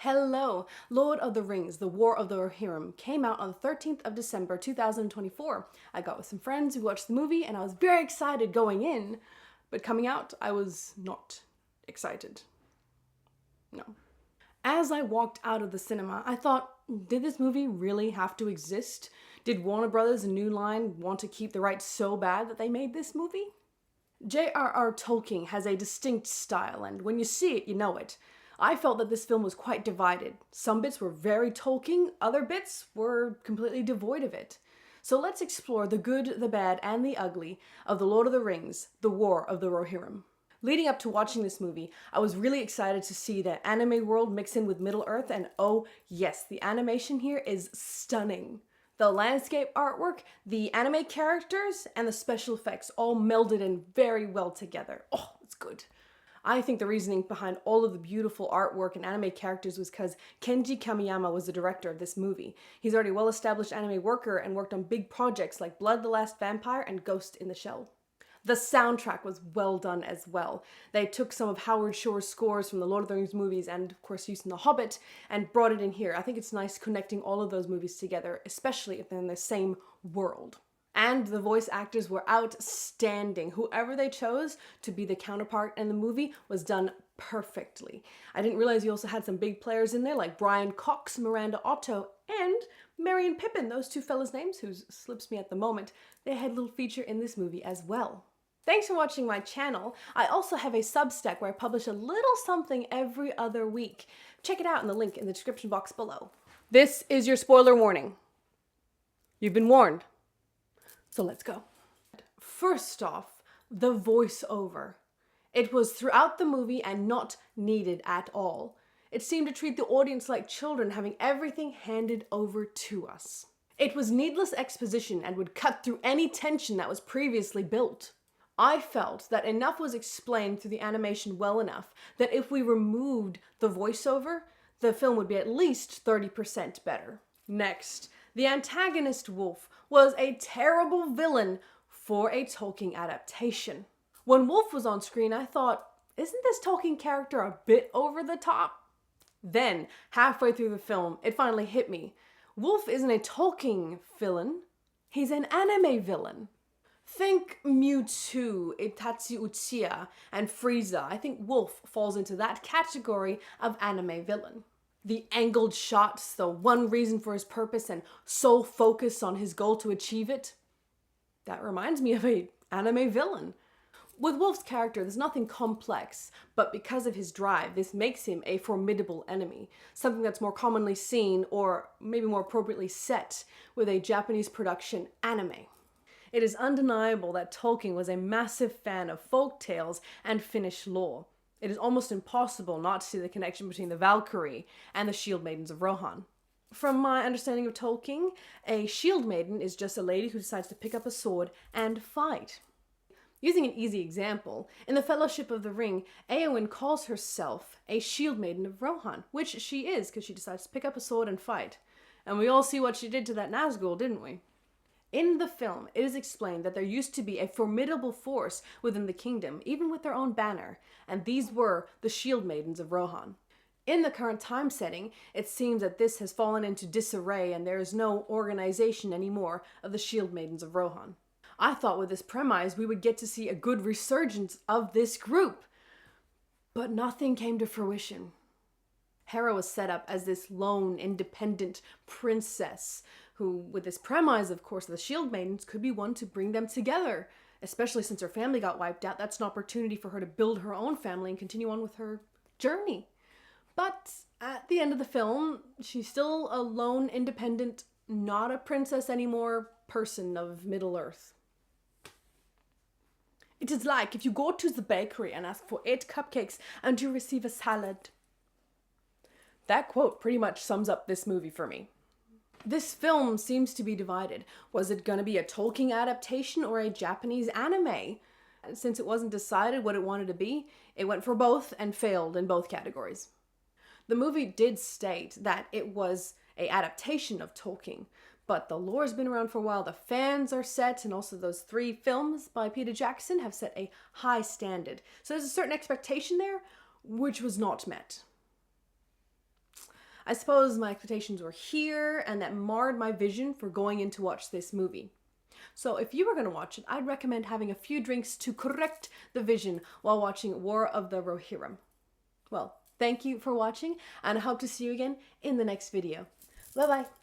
Hello! Lord of the Rings, The War of the Rohirrim came out on the 13th of December 2024. I got with some friends who watched the movie and I was very excited going in, but coming out I was not excited. No. As I walked out of the cinema, I thought, did this movie really have to exist? Did Warner Brothers and New Line want to keep the rights so bad that they made this movie? J.R.R. Tolkien has a distinct style, and when you see it, you know it. I felt that this film was quite divided. Some bits were very Tolkien, other bits were completely devoid of it. So let's explore the good, the bad, and the ugly of The Lord of the Rings, The War of the Rohirrim. Leading up to watching this movie, I was really excited to see the anime world mix in with Middle-earth, and oh yes, the animation here is stunning. The landscape artwork, the anime characters, and the special effects all melded in very well together. Oh, it's good. I think the reasoning behind all of the beautiful artwork and anime characters was because Kenji Kamiyama was the director of this movie. He's already a well-established anime worker and worked on big projects like Blood the Last Vampire and Ghost in the Shell. The soundtrack was well done as well. They took some of Howard Shore's scores from the Lord of the Rings movies and, of course, used in The Hobbit and brought it in here. I think it's nice connecting all of those movies together, especially if they're in the same world. And the voice actors were outstanding. Whoever they chose to be the counterpart in the movie was done perfectly. I didn't realize you also had some big players in there like Brian Cox, Miranda Otto, and Merry and Pippin, those two fellas' names, who slips me at the moment. They had a little feature in this movie as well. Thanks for watching my channel. I also have a Substack where I publish a little something every other week. Check it out in the link in the description box below. This is your spoiler warning. You've been warned. So let's go. First off, the voiceover. It was throughout the movie and not needed at all. It seemed to treat the audience like children, having everything handed over to us. It was needless exposition and would cut through any tension that was previously built. I felt that enough was explained through the animation well enough that if we removed the voiceover, the film would be at least 30% better. Next, the antagonist Wolf was a terrible villain for a Tolkien adaptation. When Wolf was on screen, I thought, isn't this Tolkien character a bit over the top? Then, halfway through the film, it finally hit me. Wolf isn't a Tolkien villain, he's an anime villain. Think Mewtwo, Itachi Uchiha, and Frieza. I think Wolf falls into that category of anime villain. The angled shots, the one reason for his purpose and sole focus on his goal to achieve it. That reminds me of an anime villain. With Wolf's character, there's nothing complex, but because of his drive, this makes him a formidable enemy, something that's more commonly seen, or maybe more appropriately set, with a Japanese production anime. It is undeniable that Tolkien was a massive fan of folk tales and Finnish lore. It is almost impossible not to see the connection between the Valkyrie and the Shield Maidens of Rohan. From my understanding of Tolkien, a Shield Maiden is just a lady who decides to pick up a sword and fight. Using an easy example, in the Fellowship of the Ring, Éowyn calls herself a Shield Maiden of Rohan, which she is because she decides to pick up a sword and fight. And we all see what she did to that Nazgul, didn't we? In the film, it is explained that there used to be a formidable force within the kingdom, even with their own banner, and these were the Shield Maidens of Rohan. In the current time setting, it seems that this has fallen into disarray and there is no organization anymore of the Shield Maidens of Rohan. I thought with this premise we would get to see a good resurgence of this group, but nothing came to fruition. Hera was set up as this lone, independent princess who, with this premise, of course, the Shield Maidens could be one to bring them together. Especially since her family got wiped out, that's an opportunity for her to build her own family and continue on with her journey. But at the end of the film, she's still a lone, independent, not a princess anymore, person of Middle-earth. It is like if you go to the bakery and ask for 8 cupcakes and you receive a salad. That quote pretty much sums up this movie for me. This film seems to be divided. Was it going to be a Tolkien adaptation or a Japanese anime? Since it wasn't decided what it wanted to be, it went for both and failed in both categories. The movie did state that it was an adaptation of Tolkien, but the lore's been around for a while, the fans are set, and also those 3 films by Peter Jackson have set a high standard. So there's a certain expectation there, which was not met. I suppose my expectations were here, and that marred my vision for going in to watch this movie. So if you were going to watch it, I'd recommend having a few drinks to correct the vision while watching War of the Rohirrim. Well, thank you for watching, and I hope to see you again in the next video. Bye bye!